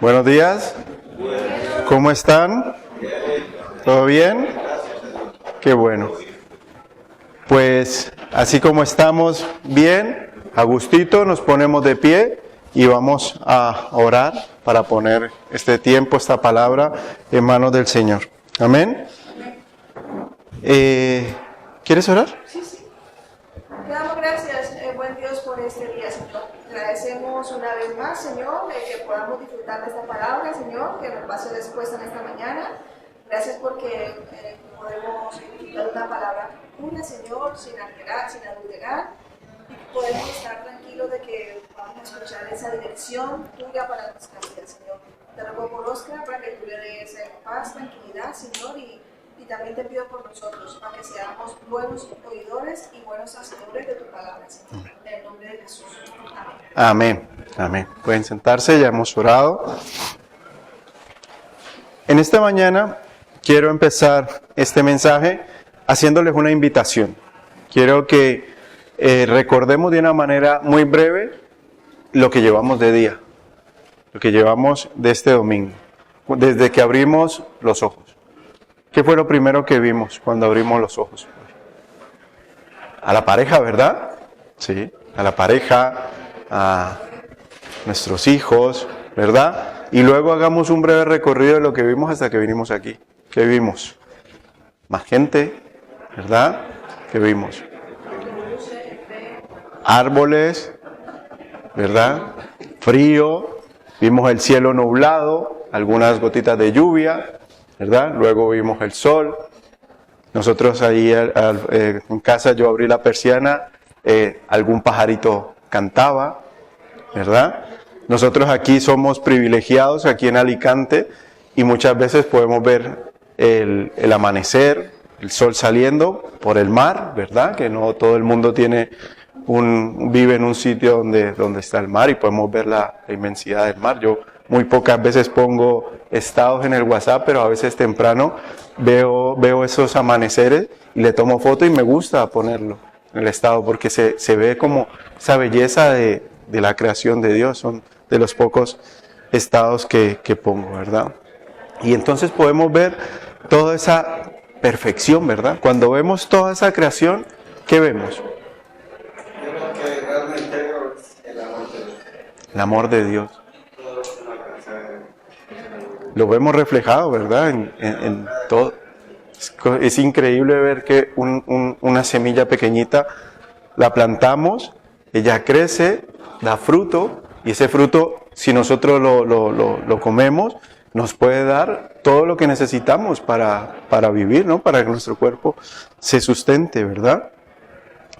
Buenos días. ¿Cómo están? ¿Todo bien? Qué bueno. Pues así como estamos bien, a gustito, nos ponemos de pie y vamos a orar para poner este tiempo, esta palabra en manos del Señor. Amén. ¿Quieres orar? Sí. Te damos gracias, buen Dios, por este día, Señor. Te agradecemos una vez más, Señor, que podamos disfrutar de esta palabra, Señor, que nos va a ser expuesta en esta mañana. Gracias porque podemos disfrutar de una palabra pura, Señor, sin alterar, sin adulterar, y podemos estar tranquilos de que vamos a escuchar esa dirección tuya para nuestra vida, Señor. Te ruego por Oscar para que tú le des paz, tranquilidad, Señor, y también te pido por nosotros, para que seamos buenos oidores y buenos hacedores de tu palabra, Señor. En el nombre de Jesús. Amén. Amén. Pueden sentarse, ya hemos orado. En esta mañana quiero empezar este mensaje haciéndoles una invitación. Quiero que recordemos de una manera muy breve lo que llevamos de día, lo que llevamos de este domingo, desde que abrimos los ojos. ¿Qué fue lo primero que vimos cuando abrimos los ojos? A la pareja, ¿verdad? Sí, a la pareja, a nuestros hijos, ¿verdad? Y luego hagamos un breve recorrido de lo que vimos hasta que vinimos aquí. ¿Qué vimos? Más gente, ¿verdad? ¿Qué vimos? Árboles, ¿verdad? Frío, vimos el cielo nublado, algunas gotitas de lluvia, ¿verdad? Luego vimos el sol. Nosotros ahí en casa yo abrí la persiana, algún pajarito cantaba, ¿verdad? Nosotros aquí somos privilegiados, aquí en Alicante, y muchas veces podemos ver el amanecer, el sol saliendo por el mar, ¿verdad? Que no todo el mundo vive en un sitio donde está el mar y podemos ver la inmensidad del mar. Yo muy pocas veces pongo estados en el WhatsApp, pero a veces temprano veo esos amaneceres y le tomo foto y me gusta ponerlo en el estado porque se ve como esa belleza de la creación de Dios. Son de los pocos estados que pongo, ¿verdad? Y entonces podemos ver toda esa perfección, ¿verdad? Cuando vemos toda esa creación, ¿qué vemos? Que realmente es el amor de Dios. El amor de Dios. Lo vemos reflejado, ¿verdad? En todo. Es increíble ver que una semilla pequeñita la plantamos, ella crece, da fruto, y ese fruto, si nosotros lo comemos, nos puede dar todo lo que necesitamos para vivir, ¿no? Para que nuestro cuerpo se sustente, ¿verdad?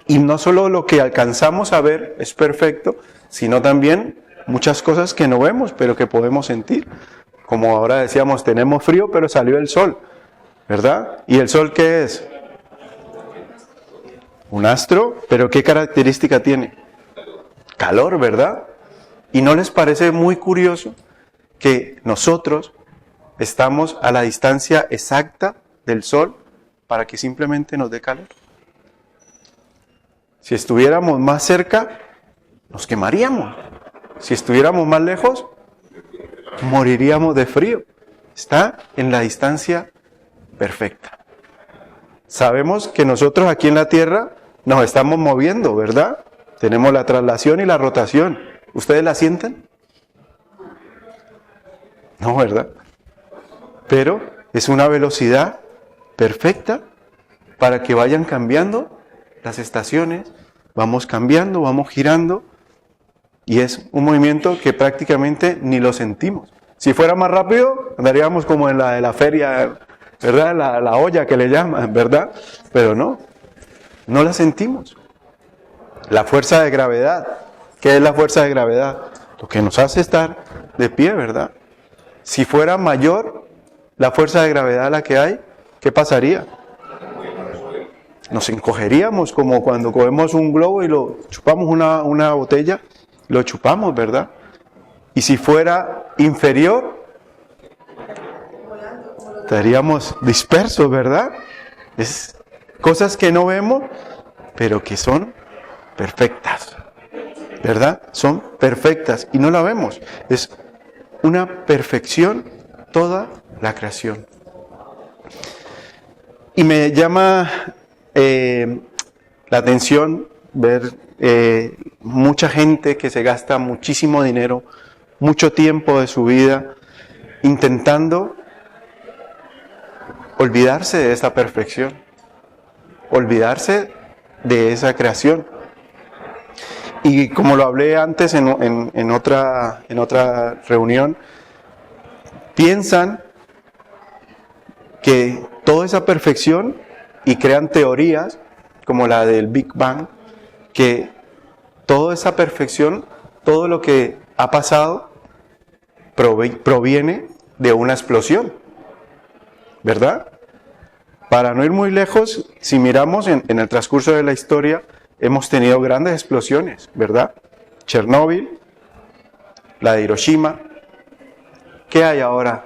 Y no solo lo que alcanzamos a ver es perfecto, sino también muchas cosas que no vemos, pero que podemos sentir. Como ahora decíamos, tenemos frío, pero salió el sol, ¿verdad? ¿Y el sol qué es? Un astro, pero ¿qué característica tiene? Calor, ¿verdad? ¿Y no les parece muy curioso que nosotros estamos a la distancia exacta del sol para que simplemente nos dé calor? Si estuviéramos más cerca, nos quemaríamos. Si estuviéramos más lejos, moriríamos de frío. Está en la distancia perfecta. Sabemos que nosotros aquí en la Tierra nos estamos moviendo, ¿verdad? Tenemos la traslación y la rotación. ¿Ustedes la sienten? No, ¿verdad? Pero es una velocidad perfecta para que vayan cambiando las estaciones, vamos cambiando, vamos girando, y es un movimiento que prácticamente ni lo sentimos. Si fuera más rápido, andaríamos como en la de la feria, ¿verdad? La olla que le llaman, ¿verdad? Pero no la sentimos. La fuerza de gravedad. ¿Qué es la fuerza de gravedad? Lo que nos hace estar de pie, ¿verdad? Si fuera mayor la fuerza de gravedad a la que hay, ¿qué pasaría? Nos encogeríamos como cuando cogemos un globo y lo chupamos una botella, lo chupamos, ¿verdad? Y si fuera inferior, estaríamos dispersos, ¿verdad? Es cosas que no vemos, pero que son perfectas, ¿verdad? Son perfectas y no la vemos. Es una perfección toda la creación. Y me llama la atención ver mucha gente que se gasta muchísimo dinero, mucho tiempo de su vida, intentando olvidarse de esa perfección, olvidarse de esa creación. Y como lo hablé antes en otra reunión, piensan que toda esa perfección, y crean teorías como la del Big Bang, que toda esa perfección, todo lo que ha pasado, proviene de una explosión, ¿verdad? Para no ir muy lejos, si miramos en el transcurso de la historia, hemos tenido grandes explosiones, ¿verdad? Chernóbil, la de Hiroshima. ¿Qué hay ahora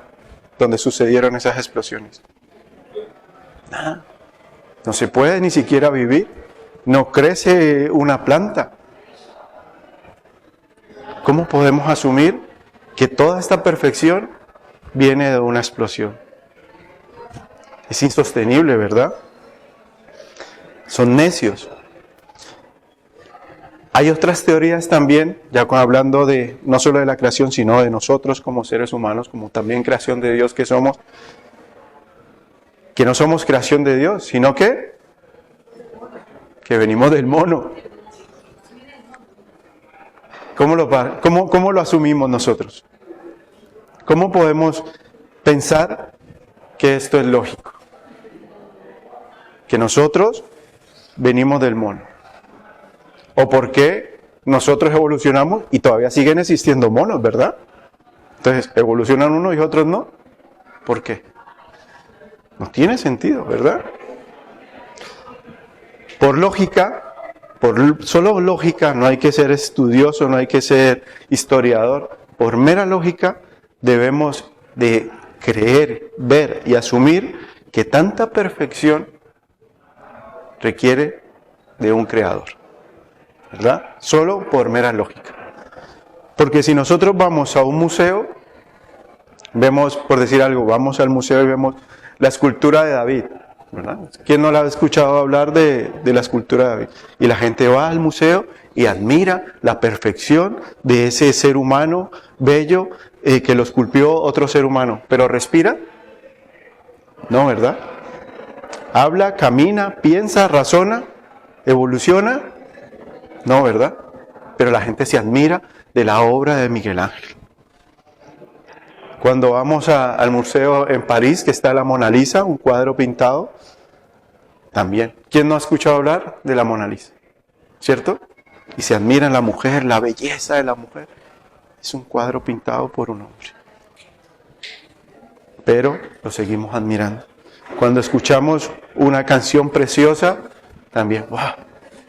donde sucedieron esas explosiones? Nada. No se puede ni siquiera vivir. No crece una planta. ¿Cómo podemos asumir que toda esta perfección viene de una explosión? Es insostenible, ¿verdad? Son necios. Hay otras teorías también, ya hablando de no solo de la creación, sino de nosotros como seres humanos, como también creación de Dios que somos, que no somos creación de Dios, sino que venimos del mono. ¿Cómo lo asumimos nosotros? ¿Cómo podemos pensar que esto es lógico? Que nosotros venimos del mono. ¿O por qué nosotros evolucionamos y todavía siguen existiendo monos, verdad? Entonces, evolucionan unos y otros no. ¿Por qué? No tiene sentido, ¿verdad? Por lógica, solo lógica, no hay que ser estudioso, no hay que ser historiador. Por mera lógica, debemos de creer, ver y asumir que tanta perfección requiere de un creador, ¿verdad? Solo por mera lógica. Porque si nosotros vamos a un museo, vemos, por decir algo, vamos al museo y vemos la escultura de David, ¿verdad? ¿Quién no la ha escuchado hablar de la escultura de David? Y la gente va al museo y admira la perfección de ese ser humano bello que lo esculpió otro ser humano. ¿Pero respira? No, ¿verdad? Habla, camina, piensa, razona, evoluciona. No, ¿verdad? Pero la gente se admira de la obra de Miguel Ángel. Cuando vamos al museo en París, que está la Mona Lisa, un cuadro pintado, también. ¿Quién no ha escuchado hablar de la Mona Lisa? ¿Cierto? Y se admira en la mujer, la belleza de la mujer. Es un cuadro pintado por un hombre. Pero lo seguimos admirando. Cuando escuchamos una canción preciosa, también, ¡wow!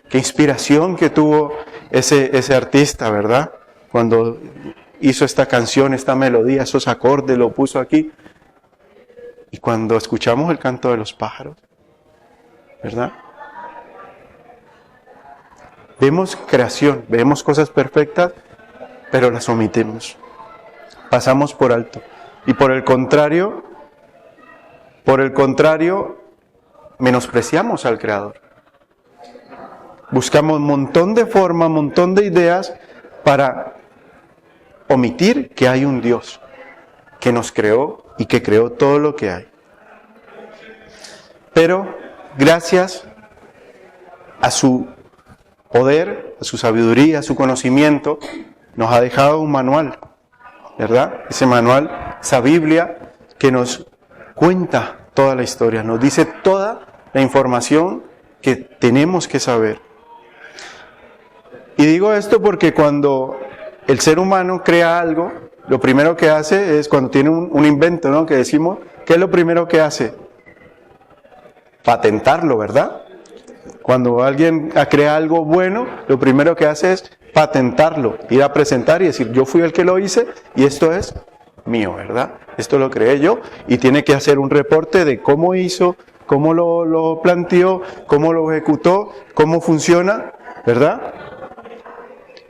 ¡Qué inspiración que tuvo ese artista!, ¿verdad? Cuando hizo esta canción, esta melodía, esos acordes, lo puso aquí. Y cuando escuchamos el canto de los pájaros, ¿verdad? Vemos creación, vemos cosas perfectas, pero las omitimos. Pasamos por alto. Y por el contrario, menospreciamos al Creador. Buscamos un montón de formas, un montón de ideas para omitir que hay un Dios que nos creó y que creó todo lo que hay. Pero gracias a su poder, a su sabiduría, a su conocimiento, nos ha dejado un manual, ¿verdad? Ese manual, esa Biblia que nos cuenta toda la historia, nos dice toda la información que tenemos que saber. Y digo esto porque cuando el ser humano crea algo, lo primero que hace es cuando tiene un invento, ¿no? Que decimos, ¿qué es lo primero que hace? Patentarlo, ¿verdad? Cuando alguien crea algo bueno, lo primero que hace es patentarlo, ir a presentar y decir, yo fui el que lo hice y esto es mío, ¿verdad? Esto lo creé yo, y tiene que hacer un reporte de cómo hizo, cómo lo planteó, cómo lo ejecutó, cómo funciona, ¿verdad?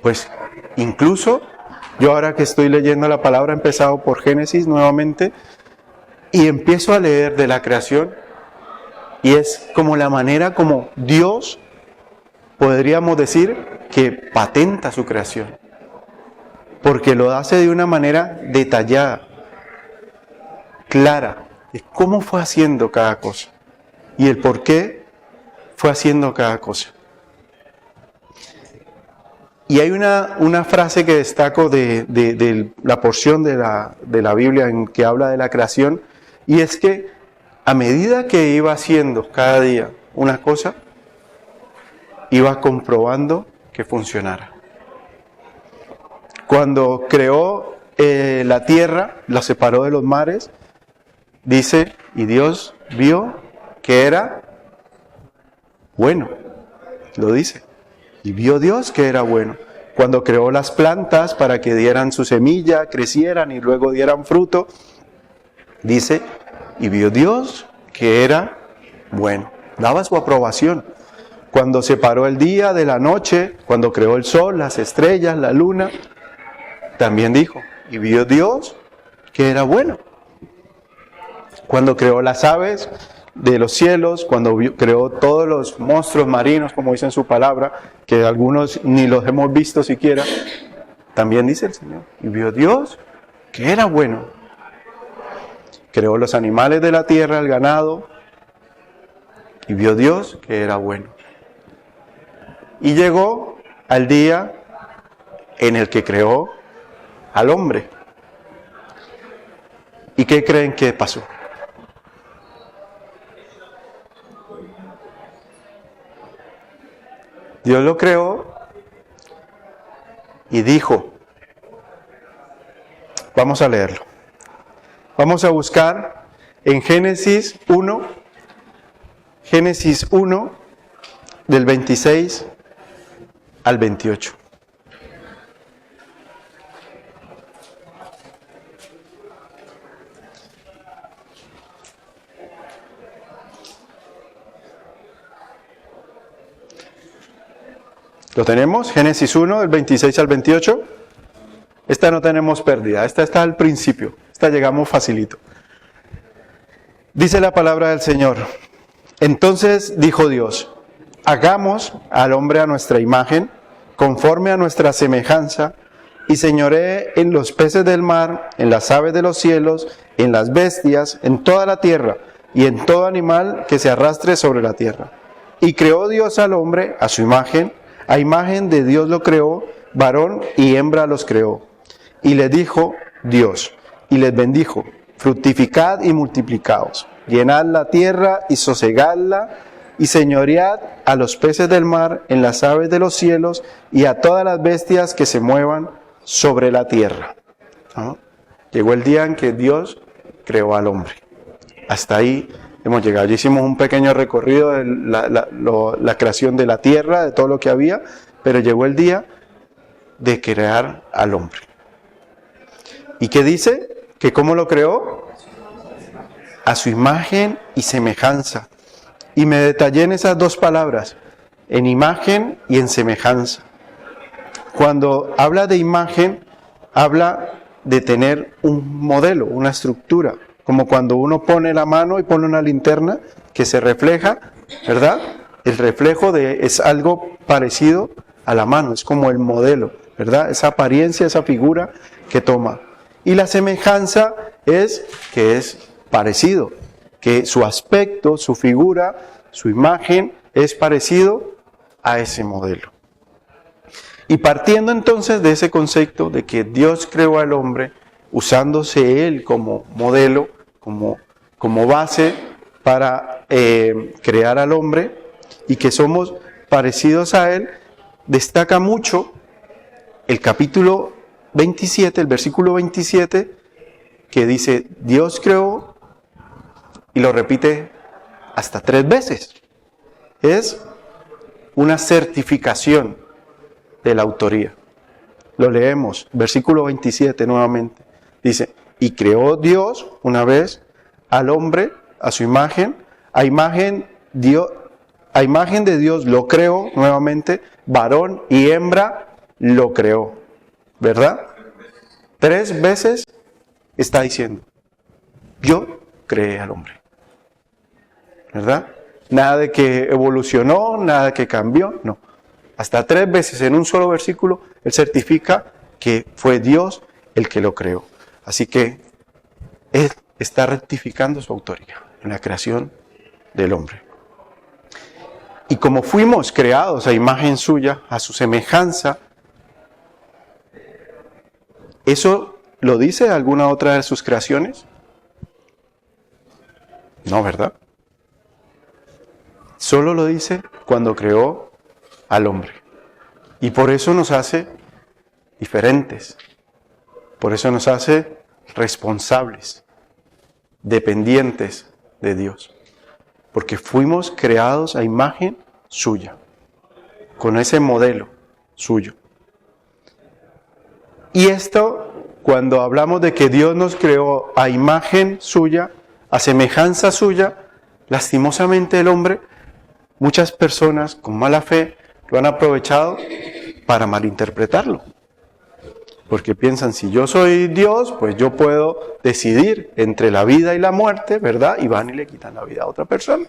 Pues incluso Yo ahora que estoy leyendo la palabra he empezado por Génesis nuevamente y empiezo a leer de la creación y es como la manera como Dios, podríamos decir, que patenta su creación. Porque lo hace de una manera detallada, clara, de cómo fue haciendo cada cosa y el por qué fue haciendo cada cosa. Y hay una frase que destaco de la porción de la Biblia en que habla de la creación, y es que a medida que iba haciendo cada día una cosa, iba comprobando que funcionara. Cuando creó la tierra, la separó de los mares, dice, y Dios vio que era bueno, lo dice. Y vio Dios que era bueno. Cuando creó las plantas para que dieran su semilla, crecieran y luego dieran fruto, dice, y vio Dios que era bueno. Daba su aprobación. Cuando separó el día de la noche, cuando creó el sol, las estrellas, la luna, también dijo, y vio Dios que era bueno. Cuando creó las aves de los cielos, cuando creó todos los monstruos marinos, como dice en su palabra, que algunos ni los hemos visto siquiera, también dice el Señor, y vio Dios que era bueno. Creó los animales de la tierra, el ganado, y vio Dios que era bueno. Y llegó al día en el que creó al hombre. ¿Y qué creen que pasó? Dios lo creó y dijo, vamos a leerlo. Vamos a buscar en Génesis 1, del 26 al 28. ¿Lo tenemos? Génesis 1, del 26 al 28. Esta no tenemos pérdida, esta está al principio. Esta llegamos facilito. Dice la palabra del Señor. Entonces dijo Dios, hagamos al hombre a nuestra imagen, conforme a nuestra semejanza, y señoree en los peces del mar, en las aves de los cielos, en las bestias, en toda la tierra, y en todo animal que se arrastre sobre la tierra. Y creó Dios al hombre a su imagen, a imagen de Dios lo creó, varón y hembra los creó. Y les dijo Dios, y les bendijo, fructificad y multiplicaos, llenad la tierra y sosegadla, y señoread a los peces del mar, en las aves de los cielos, y a todas las bestias que se muevan sobre la tierra. ¿No? Llegó el día en que Dios creó al hombre. Hasta ahí hemos llegado. Ya hicimos un pequeño recorrido de la creación de la tierra, de todo lo que había, pero llegó el día de crear al hombre. ¿Y qué dice? ¿Que cómo lo creó? A su imagen y semejanza. Y me detallé en esas dos palabras, en imagen y en semejanza. Cuando habla de imagen, habla de tener un modelo, una estructura. Como cuando uno pone la mano y pone una linterna que se refleja, ¿verdad? El reflejo es algo parecido a la mano, es como el modelo, ¿verdad? Esa apariencia, esa figura que toma. Y la semejanza es que es parecido, que su aspecto, su figura, su imagen es parecido a ese modelo. Y partiendo entonces de ese concepto de que Dios creó al hombre, usándose él como modelo, como base para crear al hombre, y que somos parecidos a él, destaca mucho el capítulo 27, el versículo 27, que dice, Dios creó, y lo repite hasta 3 veces. Es una certificación de la autoría. Lo leemos, versículo 27 nuevamente. Dice, y creó Dios una vez al hombre a su imagen, a imagen de Dios lo creó nuevamente, varón y hembra lo creó. ¿Verdad? 3 veces está diciendo, yo creé al hombre. ¿Verdad? Nada de que evolucionó, nada de que cambió, no. Hasta 3 veces en un solo versículo, Él certifica que fue Dios el que lo creó. Así que Él está rectificando su autoría en la creación del hombre. Y como fuimos creados a imagen suya, a su semejanza, ¿eso lo dice alguna otra de sus creaciones? No, ¿verdad? Solo lo dice cuando creó al hombre. Y por eso nos hace diferentes. Por eso nos hace responsables, dependientes de Dios. Porque fuimos creados a imagen suya, con ese modelo suyo. Y esto, cuando hablamos de que Dios nos creó a imagen suya, a semejanza suya, lastimosamente el hombre, muchas personas con mala fe lo han aprovechado para malinterpretarlo. Porque piensan, si yo soy Dios, pues yo puedo decidir entre la vida y la muerte, ¿verdad? Y van y le quitan la vida a otra persona.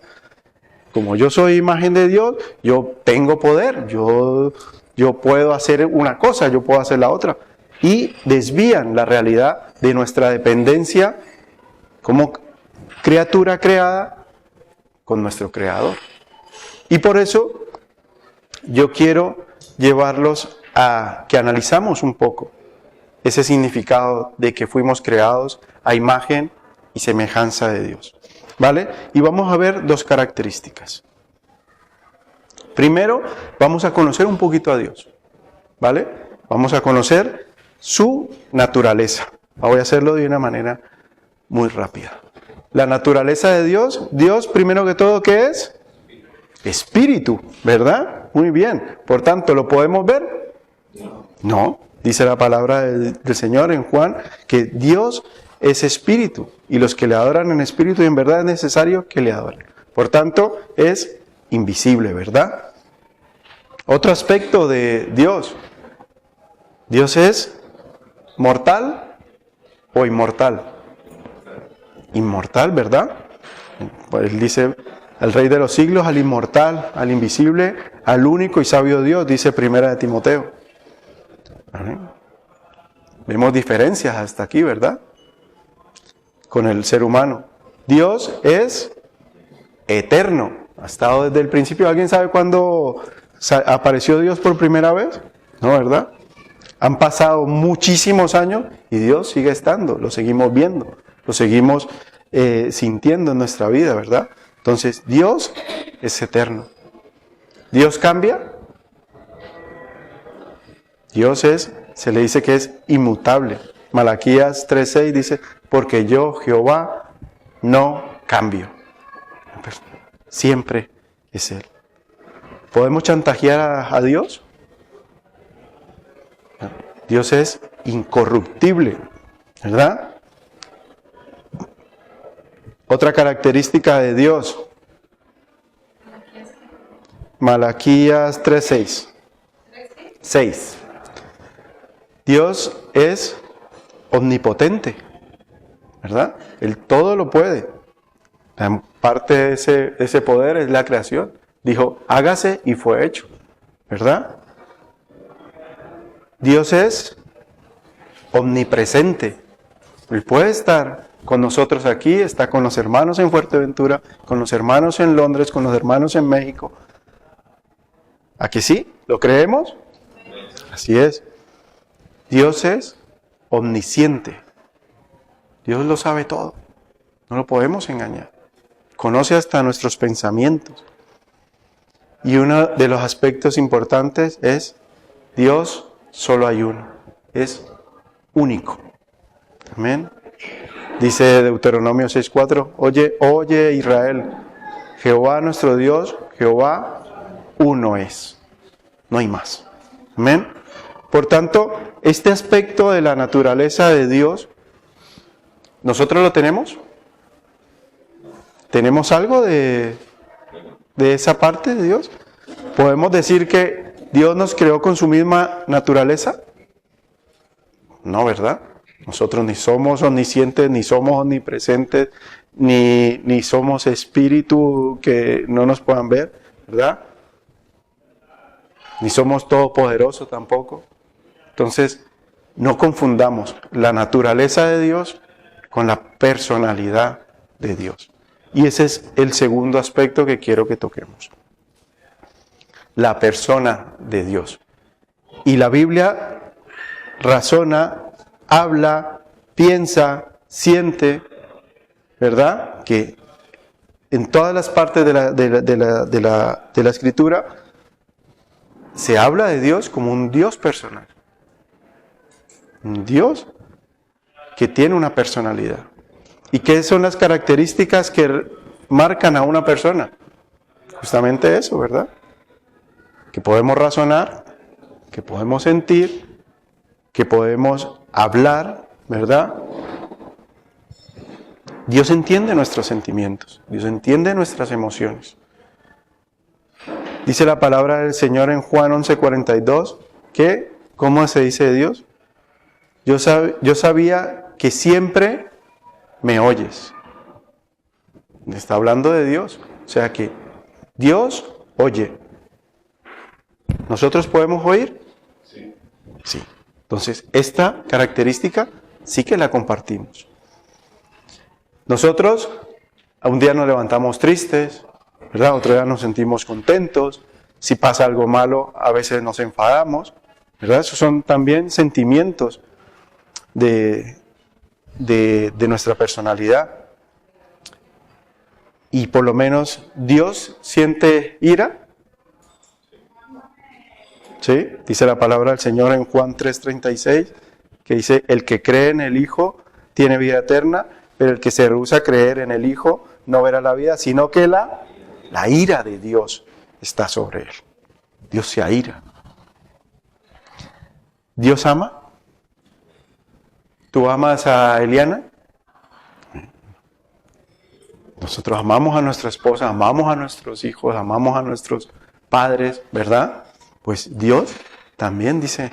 Como yo soy imagen de Dios, yo tengo poder, yo puedo hacer una cosa, yo puedo hacer la otra. Y desvían la realidad de nuestra dependencia como criatura creada con nuestro Creador. Y por eso yo quiero llevarlos a que analizamos un poco ese significado de que fuimos creados a imagen y semejanza de Dios. ¿Vale? Y vamos a ver 2 características. Primero, vamos a conocer un poquito a Dios. ¿Vale? Vamos a conocer su naturaleza. Voy a hacerlo de una manera muy rápida. La naturaleza de Dios. Dios, primero que todo, ¿qué es? Espíritu, ¿verdad? Muy bien. Por tanto, ¿lo podemos ver? No. Dice la palabra del Señor en Juan que Dios es espíritu y los que le adoran en espíritu y en verdad es necesario que le adoren. Por tanto, es invisible, ¿verdad? Otro aspecto de Dios. Dios es mortal o inmortal. Inmortal, ¿verdad? Él dice al Rey de los siglos, al inmortal, al invisible, al único y sabio Dios, dice 1 Timoteo. Vemos diferencias hasta aquí, ¿verdad? Con el ser humano. Dios es eterno. Ha estado desde el principio. ¿Alguien sabe cuándo apareció Dios por primera vez? No, ¿verdad? Han pasado muchísimos años y Dios sigue estando. Lo seguimos viendo. Lo seguimos sintiendo en nuestra vida, ¿verdad? Entonces, Dios es eterno. ¿Dios cambia? Dios se le dice que es inmutable. Malaquías 3:6 dice, porque yo, Jehová, no cambio. Siempre es Él. ¿Podemos chantajear a Dios? Dios es incorruptible, ¿verdad? Otra característica de Dios. Malaquías 3:6. 6. Dios es omnipotente, ¿verdad? Él todo lo puede. Parte de ese poder es la creación. Dijo, hágase y fue hecho, ¿verdad? Dios es omnipresente. Él puede estar con nosotros aquí, está con los hermanos en Fuerteventura, con los hermanos en Londres, con los hermanos en México. ¿A que sí? ¿Lo creemos? Así es. Dios es omnisciente. Dios lo sabe todo. No lo podemos engañar. Conoce hasta nuestros pensamientos. Y uno de los aspectos importantes es, Dios solo hay uno. Es único. Amén. Dice Deuteronomio 6:4, oye Israel, Jehová nuestro Dios, Jehová uno es. No hay más. Amén. Por tanto, este aspecto de la naturaleza de Dios, ¿nosotros lo tenemos? ¿Tenemos algo de esa parte de Dios? ¿Podemos decir que Dios nos creó con su misma naturaleza? No, ¿verdad? Nosotros ni somos omniscientes, ni somos omnipresentes, ni somos espíritu que no nos puedan ver, ¿verdad? Ni somos todopoderosos tampoco. Entonces, no confundamos la naturaleza de Dios con la personalidad de Dios. Y ese es el segundo aspecto que quiero que toquemos. La persona de Dios. Y la Biblia razona, habla, piensa, siente, ¿verdad? Que en todas las partes de la Escritura se habla de Dios como un Dios personal. Un Dios que tiene una personalidad. ¿Y qué son las características que marcan a una persona? Justamente eso, ¿verdad? Que podemos razonar, que podemos sentir, que podemos hablar, ¿verdad? Dios entiende nuestros sentimientos, Dios entiende nuestras emociones. Dice la palabra del Señor en Juan 11:42, que, ¿cómo se dice de Dios? Yo sabía que siempre me oyes. Está hablando de Dios, o sea que Dios oye. ¿Nosotros podemos oír? Sí. Sí. Entonces, esta característica sí que la compartimos. Nosotros, un día nos levantamos tristes, ¿verdad? Otro día nos sentimos contentos. Si pasa algo malo, a veces nos enfadamos, ¿verdad? Esos son también sentimientos de nuestra personalidad. Y por lo menos Dios siente ira. ¿Sí? Dice la palabra del Señor en Juan 3:36, que dice, el que cree en el Hijo tiene vida eterna, pero el que se rehúsa a creer en el Hijo no verá la vida, sino que la ira de Dios está sobre él. Dios se aira. ¿Dios ama? ¿Tú amas a Eliana? Nosotros amamos a nuestra esposa, amamos a nuestros hijos, amamos a nuestros padres, ¿verdad? Pues Dios también dice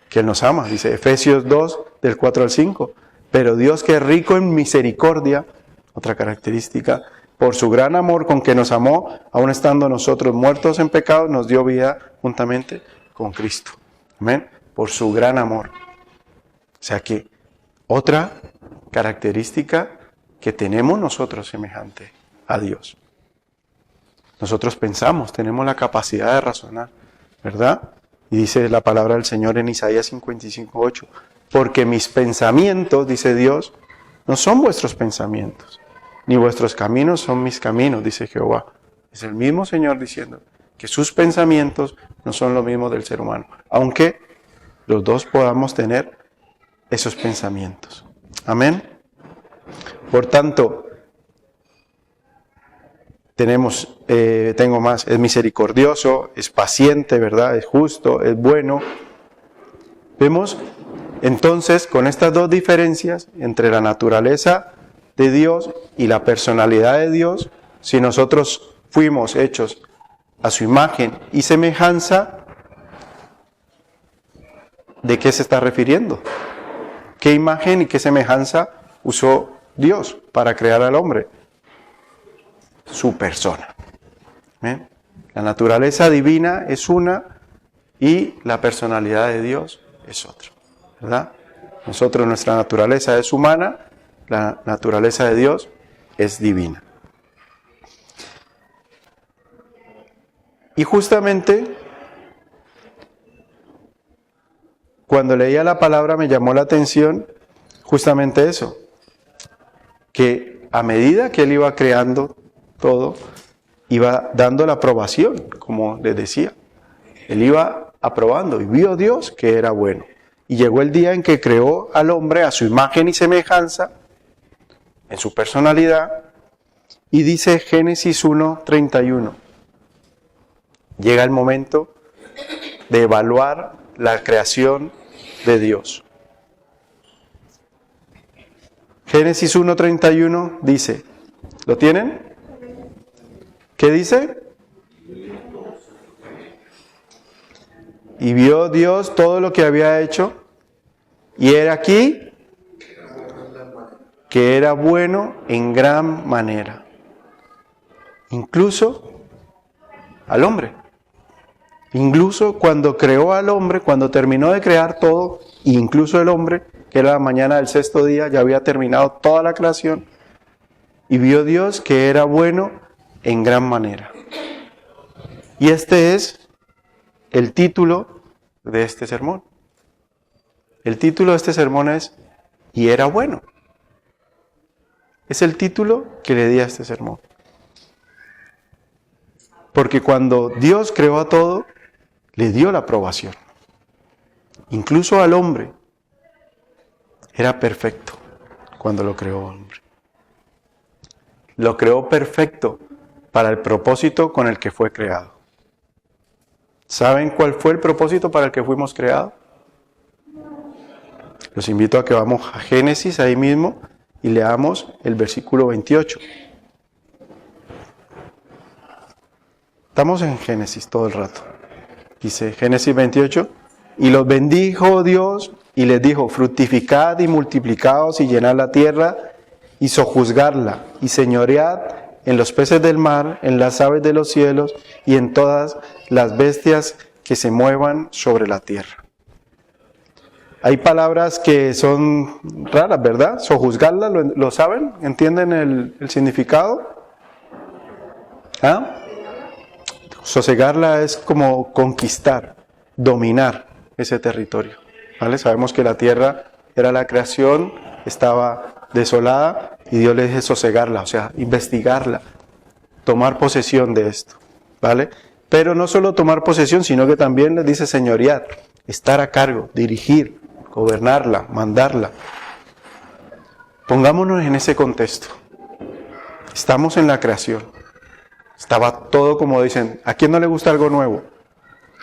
que Él nos ama. Dice Efesios 2, del 4 al 5. Pero Dios, que es rico en misericordia, otra característica, por su gran amor con que nos amó, aun estando nosotros muertos en pecado, nos dio vida juntamente con Cristo. Amén. Por su gran amor. O sea que otra característica que tenemos nosotros semejante a Dios. Nosotros pensamos, tenemos la capacidad de razonar, ¿verdad? Y dice la palabra del Señor en Isaías 55:8, porque mis pensamientos, dice Dios, no son vuestros pensamientos, ni vuestros caminos son mis caminos, dice Jehová. Es el mismo Señor diciendo que sus pensamientos no son lo mismo del ser humano, aunque los dos podamos tener esos pensamientos. Amén. Por tanto, tengo más, es misericordioso, es paciente, ¿verdad? Es justo, es bueno. Vemos entonces con estas dos diferencias entre la naturaleza de Dios y la personalidad de Dios, si nosotros fuimos hechos a su imagen y semejanza, ¿de qué se está refiriendo? ¿Qué imagen y qué semejanza usó Dios para crear al hombre? Su persona. ¿Bien? La naturaleza divina es una y la personalidad de Dios es otra, ¿verdad? Nosotros, nuestra naturaleza es humana, la naturaleza de Dios es divina. Y justamente cuando leía la palabra me llamó la atención justamente eso, que a medida que Él iba creando todo, iba dando la aprobación, como les decía. Él iba aprobando y vio Dios que era bueno. Y llegó el día en que creó al hombre a su imagen y semejanza, en su personalidad, y dice Génesis 1:31. Llega el momento de evaluar la creación de Dios. Génesis 1:31 dice, ¿lo tienen? ¿Qué dice? Y vio Dios todo lo que había hecho, y era aquí que era bueno en gran manera, incluso al hombre. Incluso cuando creó al hombre, cuando terminó de crear todo, incluso el hombre, que era la mañana del sexto día, ya había terminado toda la creación, y vio Dios que era bueno en gran manera. Y este es el título de este sermón. El título de este sermón es "Y era bueno". Es el título que le di a este sermón. Porque cuando Dios creó a todo, le dio la aprobación. Incluso al hombre. Era perfecto cuando lo creó al hombre. Lo creó perfecto para el propósito con el que fue creado. ¿Saben cuál fue el propósito para el que fuimos creados? Los invito a que vamos a Génesis ahí mismo y leamos el versículo 28. Estamos en Génesis todo el rato. Dice Génesis 28, y los bendijo Dios y les dijo, fructificad y multiplicaos y llenad la tierra y sojuzgarla y señoread en los peces del mar, en las aves de los cielos y en todas las bestias que se muevan sobre la tierra. Hay palabras que son raras, ¿verdad? Sojuzgarla, ¿lo saben? ¿Entienden el significado? ¿Ah? Sosegarla es como conquistar, dominar ese territorio. ¿Vale? Sabemos que la tierra era la creación, estaba desolada y Dios le dice sosegarla, o sea, investigarla, tomar posesión de esto. ¿Vale? Pero no solo tomar posesión, sino que también les dice señorear, estar a cargo, dirigir, gobernarla, mandarla. Pongámonos en ese contexto. Estamos en la creación. Estaba todo, como dicen, ¿a quién no le gusta algo nuevo?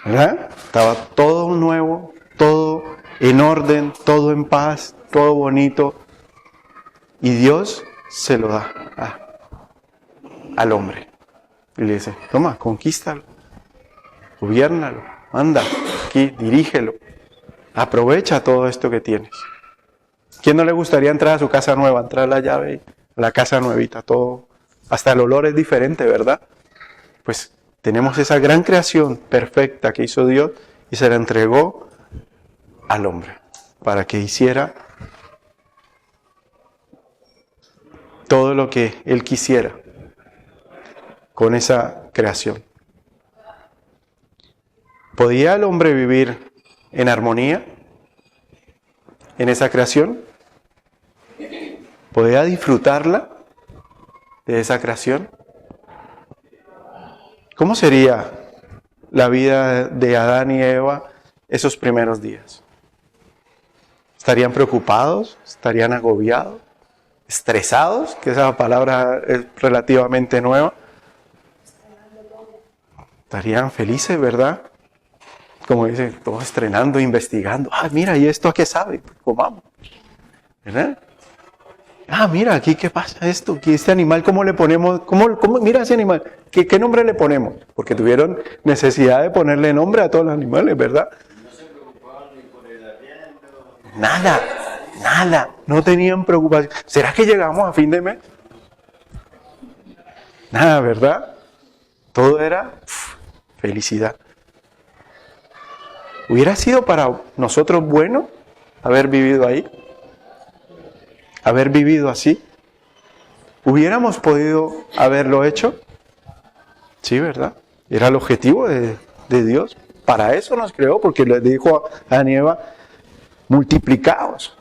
¿Verdad? Estaba todo nuevo, todo en orden, todo en paz, todo bonito. Y Dios se lo da al hombre. Y le dice, toma, conquístalo, gobiérnalo, anda, aquí, dirígelo. Aprovecha todo esto que tienes. ¿Quién no le gustaría entrar a su casa nueva, entrar a la llave, a la casa nuevita, todo? Hasta el olor es diferente, ¿verdad? Pues tenemos esa gran creación perfecta que hizo Dios y se la entregó al hombre para que hiciera todo lo que él quisiera con esa creación. ¿Podía el hombre vivir en armonía en esa creación? ¿Podía disfrutarla de esa creación? ¿Cómo sería la vida de Adán y Eva esos primeros días? ¿Estarían preocupados? ¿Estarían agobiados? ¿Estresados? Que esa palabra es relativamente nueva. ¿Estarían felices, verdad? Como dice, todos estrenando, investigando. Ah, mira, ¿y esto a qué sabe? Pues comamos. ¿Verdad? Ah, mira, aquí qué pasa esto, aquí este animal, ¿cómo le ponemos? ¿Cómo mira ese animal? ¿Qué nombre le ponemos? Porque tuvieron necesidad de ponerle nombre a todos los animales, ¿verdad? No se preocupaban ni por el arriendo. Nada, no tenían preocupación. ¿Será que llegamos a fin de mes? Nada, ¿verdad? Todo era felicidad. ¿Hubiera sido para nosotros bueno haber vivido ahí? ¿Haber vivido así? ¿Hubiéramos podido haberlo hecho? Sí, ¿verdad? Era el objetivo de Dios. Para eso nos creó, porque le dijo a Adán y Eva, multiplicaos,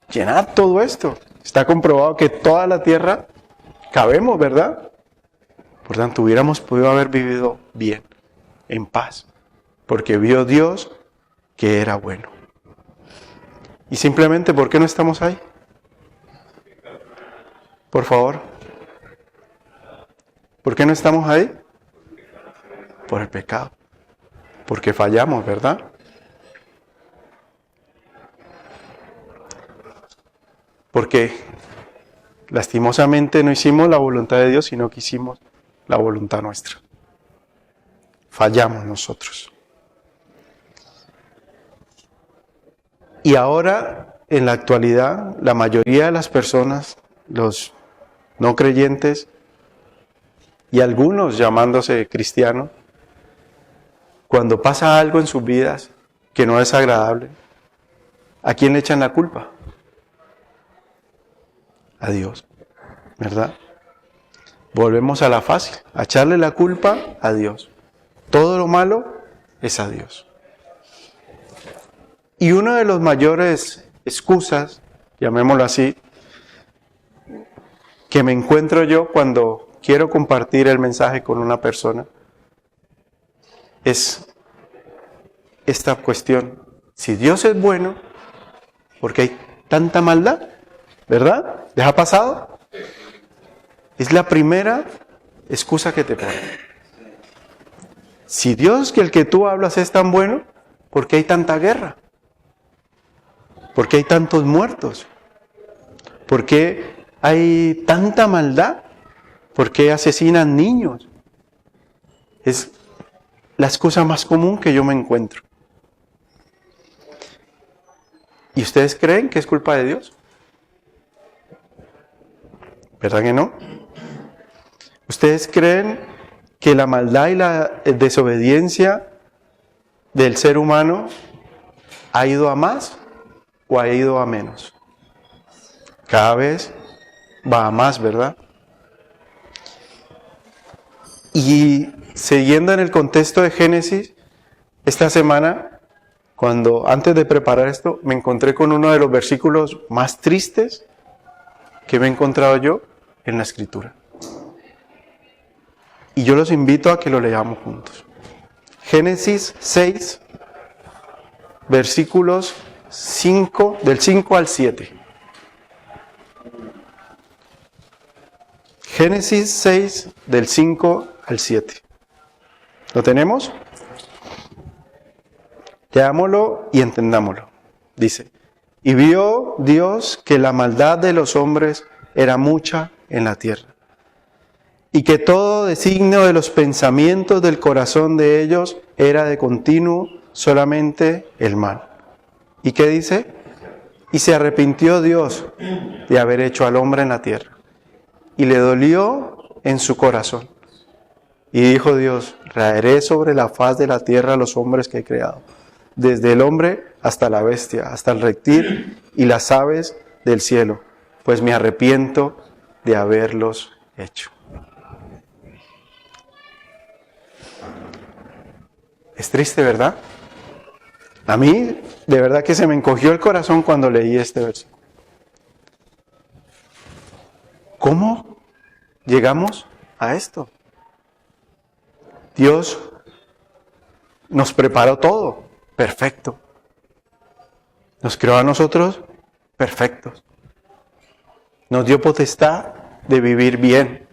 llenad todo esto. Está comprobado que toda la tierra cabemos, ¿verdad? Por tanto, hubiéramos podido haber vivido bien, en paz, porque vio Dios que era bueno. Y simplemente, ¿por qué no estamos ahí? Por favor. ¿Por qué no estamos ahí? Por el pecado. Porque fallamos, ¿verdad? Porque lastimosamente no hicimos la voluntad de Dios, sino que hicimos la voluntad nuestra. Fallamos nosotros. Y ahora en la actualidad, la mayoría de las personas, los no creyentes y algunos llamándose cristianos, cuando pasa algo en sus vidas que no es agradable, ¿a quién le echan la culpa? A Dios, ¿verdad? Volvemos a la fácil, a echarle la culpa a Dios. Todo lo malo es a Dios. Y una de las mayores excusas, llamémoslo así, que me encuentro yo cuando quiero compartir el mensaje con una persona, es esta cuestión. Si Dios es bueno, ¿por qué hay tanta maldad? ¿Verdad? ¿Les ha pasado? Es la primera excusa que te ponen. Si Dios, que el que tú hablas es tan bueno, ¿por qué hay tanta guerra? ¿Por qué hay tantos muertos? ¿Por qué hay tanta maldad? ¿Por qué asesinan niños? Es la excusa más común que yo me encuentro. ¿Y ustedes creen que es culpa de Dios? ¿Verdad que no? ¿Ustedes creen que la maldad y la desobediencia del ser humano ha ido a más o ha ido a menos? Cada vez va a más, ¿verdad? Y siguiendo en el contexto de Génesis, esta semana, antes de preparar esto, me encontré con uno de los versículos más tristes que me he encontrado yo en la Escritura. Y yo los invito a que lo leamos juntos. Génesis 6, versículos 5, del 5 al 7. Génesis 6, del 5 al 7. ¿Lo tenemos? Leámoslo y entendámoslo. Dice: y vio Dios que la maldad de los hombres era mucha en la tierra, y que todo designio de los pensamientos del corazón de ellos era de continuo solamente el mal. ¿Y qué dice? Y se arrepintió Dios de haber hecho al hombre en la tierra, y le dolió en su corazón. Y dijo Dios: raeré sobre la faz de la tierra a los hombres que he creado, desde el hombre hasta la bestia, hasta el reptil y las aves del cielo, pues me arrepiento de haberlos hecho. Es triste, ¿verdad? A mí, de verdad que se me encogió el corazón cuando leí este versículo. ¿Cómo llegamos a esto? Dios nos preparó todo, perfecto. Nos creó a nosotros perfectos. Nos dio potestad de vivir bien,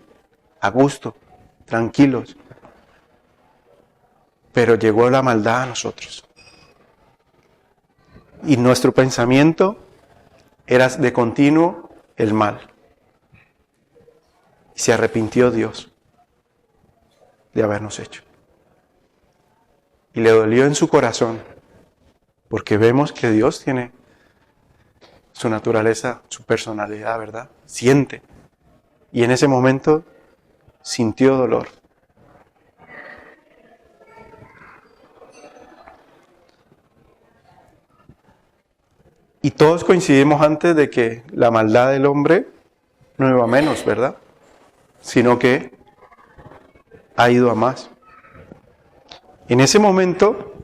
a gusto, tranquilos. Pero llegó la maldad a nosotros. Y nuestro pensamiento era de continuo el mal. Y se arrepintió Dios de habernos hecho. Y le dolió en su corazón, porque vemos que Dios tiene su naturaleza, su personalidad, ¿verdad? Siente. Y en ese momento sintió dolor. Y todos coincidimos antes de que la maldad del hombre no iba a menos, ¿verdad? Sino que ha ido a más. En ese momento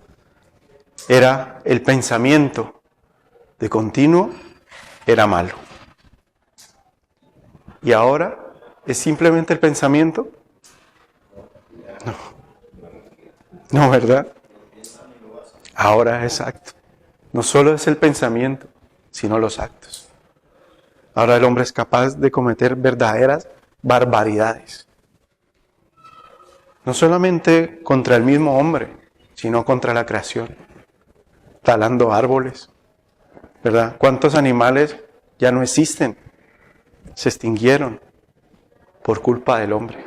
era el pensamiento de continuo, era malo. Y ahora es simplemente el pensamiento. No, ¿verdad? Ahora es acto. No solo es el pensamiento, sino los actos. Ahora el hombre es capaz de cometer verdaderas barbaridades. No solamente contra el mismo hombre, sino contra la creación. Talando árboles, ¿verdad? ¿Cuántos animales ya no existen? Se extinguieron por culpa del hombre,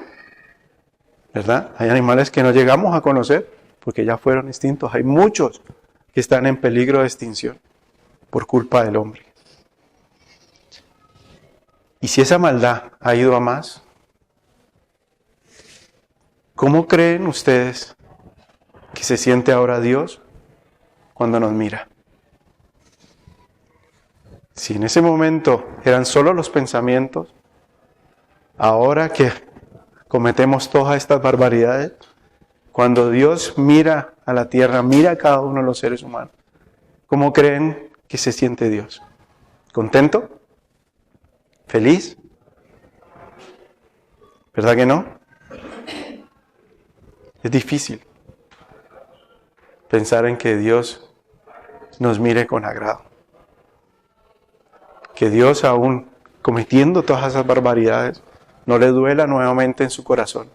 ¿verdad? Hay animales que no llegamos a conocer porque ya fueron extintos. Hay muchos que están en peligro de extinción por culpa del hombre. Y si esa maldad ha ido a más, ¿cómo creen ustedes que se siente ahora Dios cuando nos mira? Si en ese momento eran solo los pensamientos, ahora que cometemos todas estas barbaridades, cuando Dios mira a la tierra, mira a cada uno de los seres humanos, ¿cómo creen que se siente Dios? ¿Contento? ¿Feliz? ¿Verdad que no? Es difícil pensar en que Dios nos mire con agrado. Que Dios, aún cometiendo todas esas barbaridades, no le duela nuevamente en su corazón.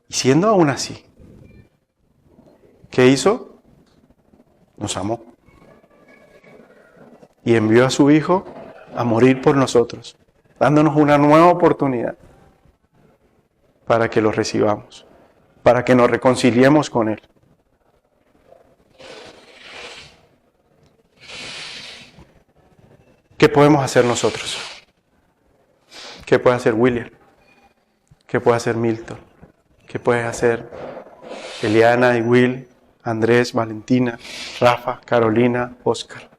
Y siendo aún así, ¿qué hizo? Nos amó. Y envió a su Hijo a morir por nosotros, dándonos una nueva oportunidad para que lo recibamos, para que nos reconciliemos con Él. ¿Qué podemos hacer nosotros? ¿Qué puede hacer William? ¿Qué puede hacer Milton? ¿Qué puede hacer Eliana y Will, Andrés, Valentina, Rafa, Carolina, Oscar?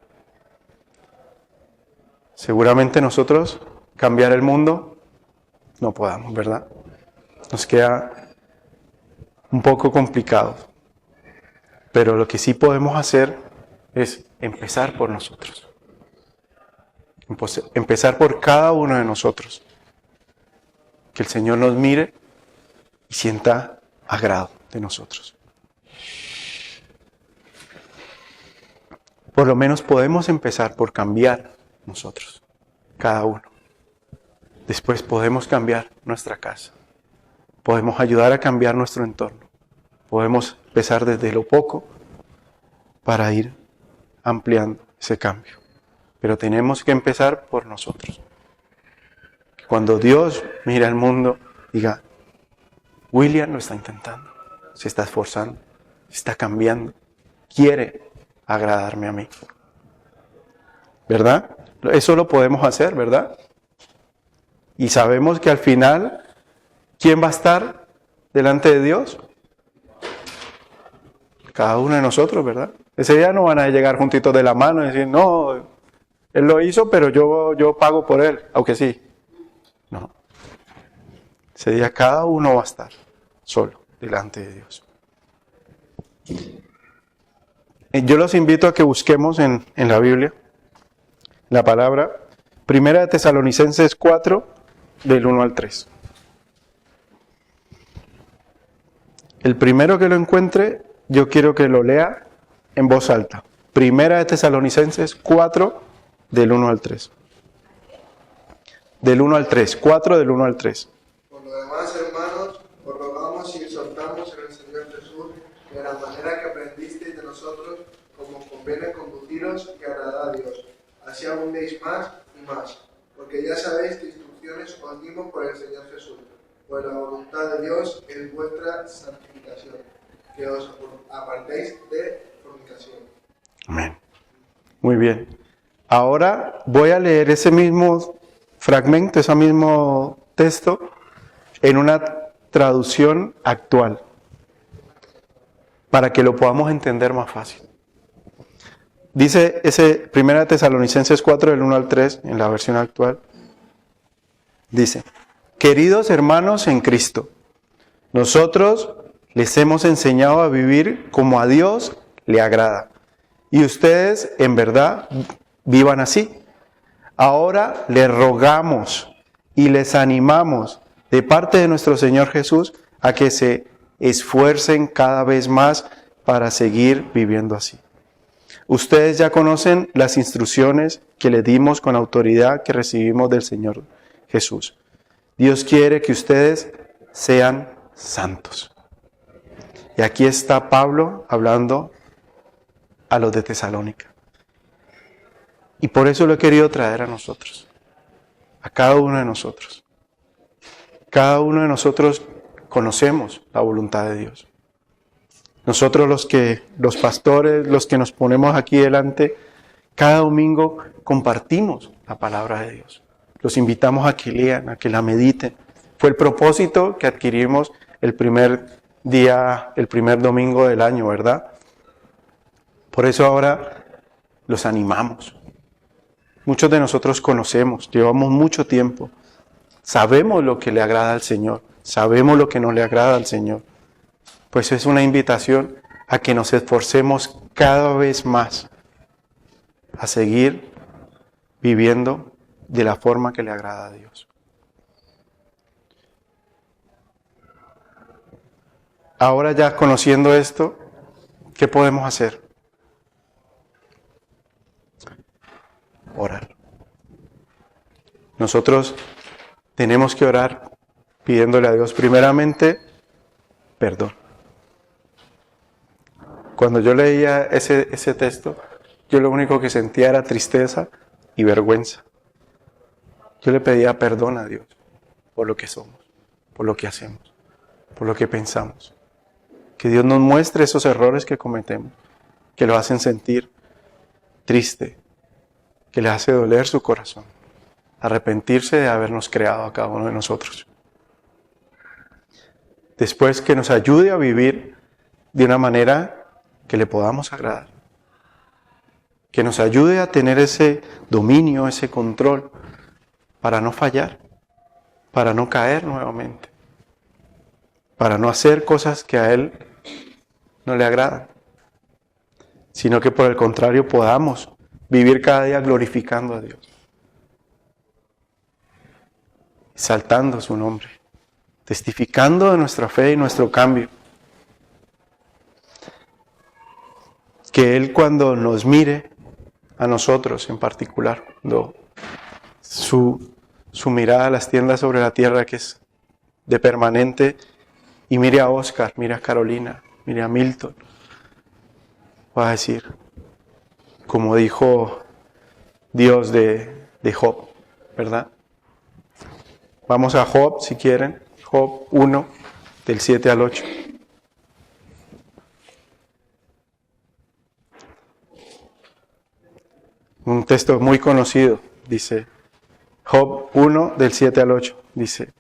Seguramente nosotros cambiar el mundo no podamos, ¿verdad? Nos queda un poco complicado. Pero lo que sí podemos hacer es empezar por nosotros. Empezar por cada uno de nosotros. Que el Señor nos mire y sienta agrado de nosotros. Por lo menos podemos empezar por cambiar nosotros, cada uno. Después podemos cambiar nuestra casa. Podemos ayudar a cambiar nuestro entorno. Podemos empezar desde lo poco para ir ampliando ese cambio. Pero tenemos que empezar por nosotros. Cuando Dios mira al mundo, diga, William lo está intentando, se está esforzando, se está cambiando, quiere agradarme a mí. ¿Verdad? Eso lo podemos hacer, ¿verdad? Y sabemos que al final, ¿quién va a estar delante de Dios? Cada uno de nosotros, ¿verdad? Ese día no van a llegar juntitos de la mano y decir, no, Él lo hizo, pero yo pago por Él, aunque sí. No. Ese día cada uno va a estar solo delante de Dios. Yo los invito a que busquemos en la Biblia la palabra 1 Tesalonicenses 4, del 1 al 3. El primero que lo encuentre, yo quiero que lo lea en voz alta. 1 Tesalonicenses 4, del 1 al 3. Del 1 al 3, 4 del 1 al 3. Por lo demás, hermanos, os rogamos y exhortamos en el Señor Jesús, de la manera que aprendisteis de nosotros, como conviene conduciros y agradar a Dios. Así abundéis más y más, porque ya sabéis que instrucciones os dimos por el Señor Jesús, pues la voluntad de Dios es vuestra santificación, que os apartéis de fornicación. Amén. Muy bien. Ahora voy a leer ese mismo fragmento, ese mismo texto, en una traducción actual, para que lo podamos entender más fácil. Dice ese 1 Tesalonicenses 4, del 1 al 3, en la versión actual, dice, queridos hermanos en Cristo, nosotros les hemos enseñado a vivir como a Dios le agrada, y ustedes en verdad vivan así. Ahora les rogamos y les animamos de parte de nuestro Señor Jesús a que se esfuercen cada vez más para seguir viviendo así. Ustedes ya conocen las instrucciones que le dimos con autoridad que recibimos del Señor Jesús. Dios quiere que ustedes sean santos. Y aquí está Pablo hablando a los de Tesalónica. Y por eso lo he querido traer a nosotros, a cada uno de nosotros. Cada uno de nosotros conocemos la voluntad de Dios. Nosotros los pastores, los que nos ponemos aquí delante, Cada domingo compartimos la palabra de Dios. Los invitamos a que lean, a que la mediten. Fue el propósito que adquirimos el primer día, el primer domingo del año, ¿verdad? Por eso ahora los animamos. Muchos de nosotros conocemos, llevamos mucho tiempo. Sabemos lo que le agrada al Señor, sabemos lo que no le agrada al Señor. Pues es una invitación a que nos esforcemos cada vez más a seguir viviendo de la forma que le agrada a Dios. Ahora ya conociendo esto, ¿qué podemos hacer? Orar. Nosotros tenemos que orar pidiéndole a Dios primeramente perdón. Cuando yo leía ese texto, yo lo único que sentía era tristeza y vergüenza. Yo le pedía perdón a Dios por lo que somos, por lo que hacemos, por lo que pensamos. Que Dios nos muestre esos errores que cometemos, que lo hacen sentir triste, que le hace doler su corazón, arrepentirse de habernos creado a cada uno de nosotros. Después que nos ayude a vivir de una manera que le podamos agradar. Que nos ayude a tener ese dominio, ese control, para no fallar, para no caer nuevamente, para no hacer cosas que a Él no le agradan, sino que por el contrario podamos vivir cada día glorificando a Dios, exaltando su nombre, testificando de nuestra fe y nuestro cambio. Que Él cuando nos mire, a nosotros en particular, cuando su mirada las tienda sobre la tierra que es de permanente, y mire a Oscar, mire a Carolina, mire a Milton, va a decir, como dijo Dios de Job, ¿verdad? Vamos a Job, si quieren, Job 1, del 7 al 8. Un texto muy conocido, dice, Job 1, del 7 al 8, dice,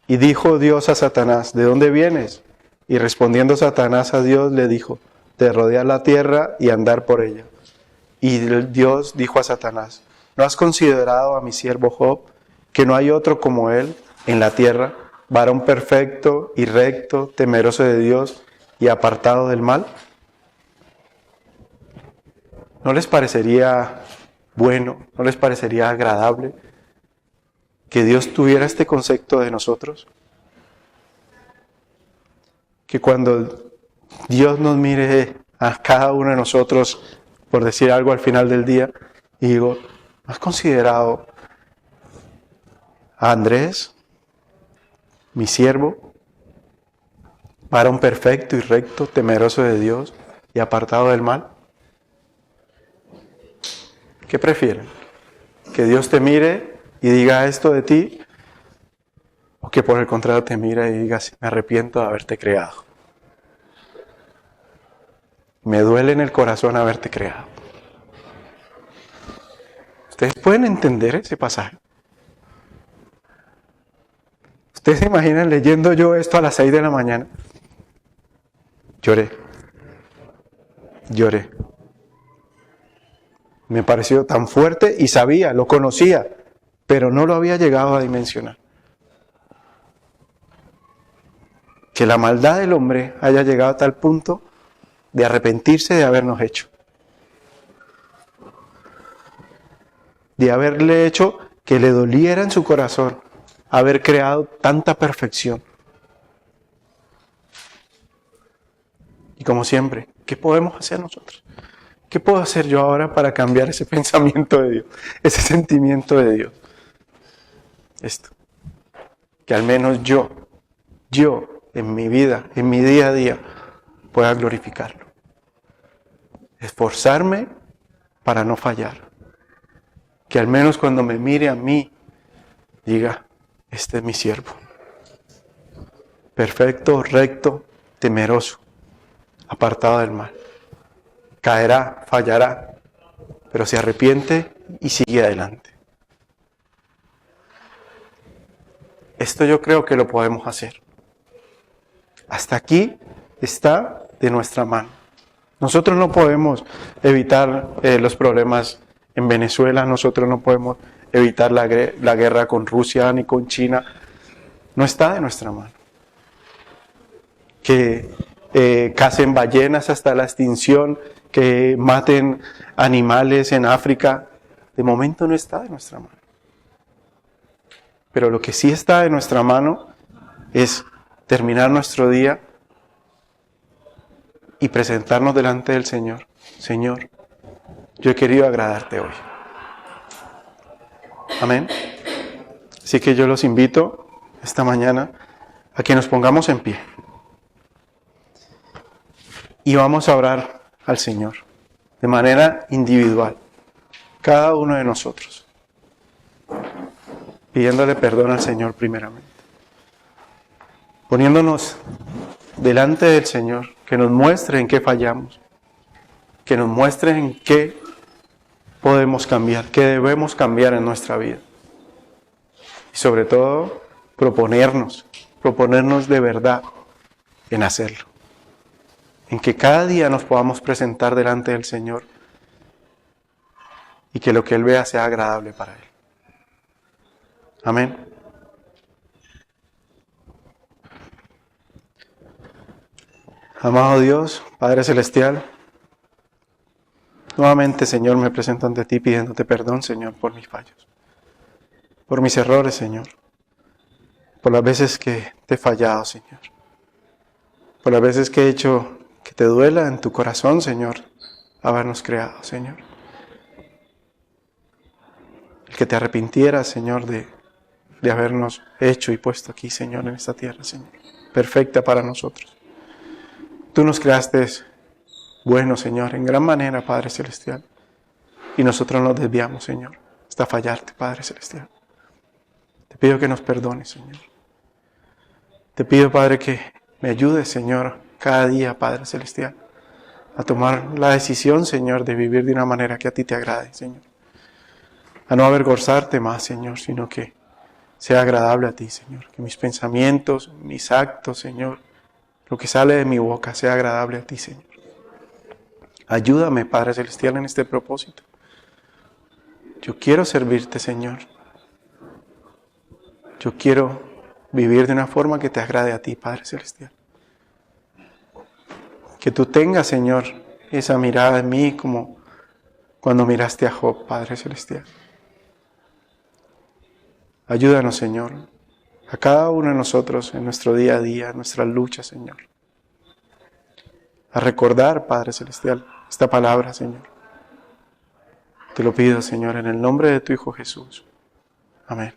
y dijo Dios a Satanás, ¿de dónde vienes? Y respondiendo Satanás a Dios le dijo, de rodear la tierra y andar por ella. Y Dios dijo a Satanás, ¿no has considerado a mi siervo Job, que no hay otro como él en la tierra, varón perfecto y recto, temeroso de Dios y apartado del mal? ¿No les parecería bueno, no les parecería agradable que Dios tuviera este concepto de nosotros? Que cuando Dios nos mire a cada uno de nosotros, por decir algo al final del día, y digo, ¿has considerado a Andrés, mi siervo, varón perfecto y recto, temeroso de Dios y apartado del mal? ¿Qué prefieren? ¿Que Dios te mire y diga esto de ti? ¿O que por el contrario te mire y diga, me arrepiento de haberte creado? Me duele en el corazón haberte creado. ¿Ustedes pueden entender ese pasaje? ¿Ustedes se imaginan leyendo yo esto a las 6 de la mañana? Lloré. Me pareció tan fuerte y sabía, lo conocía, pero no lo había llegado a dimensionar. Que la maldad del hombre haya llegado a tal punto de arrepentirse de habernos hecho. De haberle hecho que le doliera en su corazón haber creado tanta perfección. Y como siempre, ¿qué podemos hacer nosotros? ¿Qué puedo hacer yo ahora para cambiar ese pensamiento de Dios, ese sentimiento de Dios? Esto, que al menos yo, en mi vida, en mi día a día, pueda glorificarlo. Esforzarme para no fallar. Que al menos cuando me mire a mí, diga, este es mi siervo. Perfecto, recto, temeroso, apartado del mal. Caerá, fallará, pero se arrepiente y sigue adelante. Esto yo creo que lo podemos hacer. Hasta aquí está de nuestra mano. Nosotros no podemos evitar los problemas en Venezuela, nosotros no podemos evitar la guerra con Rusia ni con China. No está de nuestra mano. Que cacen ballenas hasta la extinción, que maten animales en África, de momento no está de nuestra mano. Pero lo que sí está de nuestra mano es terminar nuestro día y presentarnos delante del Señor. Señor, yo he querido agradarte hoy. Amén. Así que yo los invito esta mañana a que nos pongamos en pie. Y vamos a orar al Señor de manera individual, cada uno de nosotros, pidiéndole perdón al Señor primeramente, poniéndonos delante del Señor, que nos muestre en qué fallamos, que nos muestre en qué podemos cambiar, qué debemos cambiar en nuestra vida. Y sobre todo, proponernos de verdad en hacerlo. En que cada día nos podamos presentar delante del Señor y que lo que Él vea sea agradable para Él. Amén. Amado Dios, Padre Celestial, nuevamente, Señor, me presento ante ti pidiéndote perdón, Señor, por mis fallos, por mis errores, Señor, por las veces que te he fallado, Señor, por las veces que he hecho que te duela en tu corazón, Señor, habernos creado, Señor. El que te arrepintieras, Señor, de habernos hecho y puesto aquí, Señor, en esta tierra, Señor, perfecta para nosotros. Tú nos creaste bueno, Señor, en gran manera, Padre Celestial, y nosotros nos desviamos, Señor, hasta fallarte, Padre Celestial. Te pido que nos perdones, Señor. Te pido, Padre, que me ayudes, Señor, cada día, Padre Celestial, a tomar la decisión, Señor, de vivir de una manera que a ti te agrade, Señor. A no avergonzarte más, Señor, sino que sea agradable a ti, Señor. Que mis pensamientos, mis actos, Señor, lo que sale de mi boca sea agradable a ti, Señor. Ayúdame, Padre Celestial, en este propósito. Yo quiero servirte, Señor. Yo quiero vivir de una forma que te agrade a ti, Padre Celestial. Que tú tengas, Señor, esa mirada en mí como cuando miraste a Job, Padre Celestial. Ayúdanos, Señor, a cada uno de nosotros en nuestro día a día, en nuestras luchas, Señor. A recordar, Padre Celestial, esta palabra, Señor. Te lo pido, Señor, en el nombre de tu Hijo Jesús. Amén.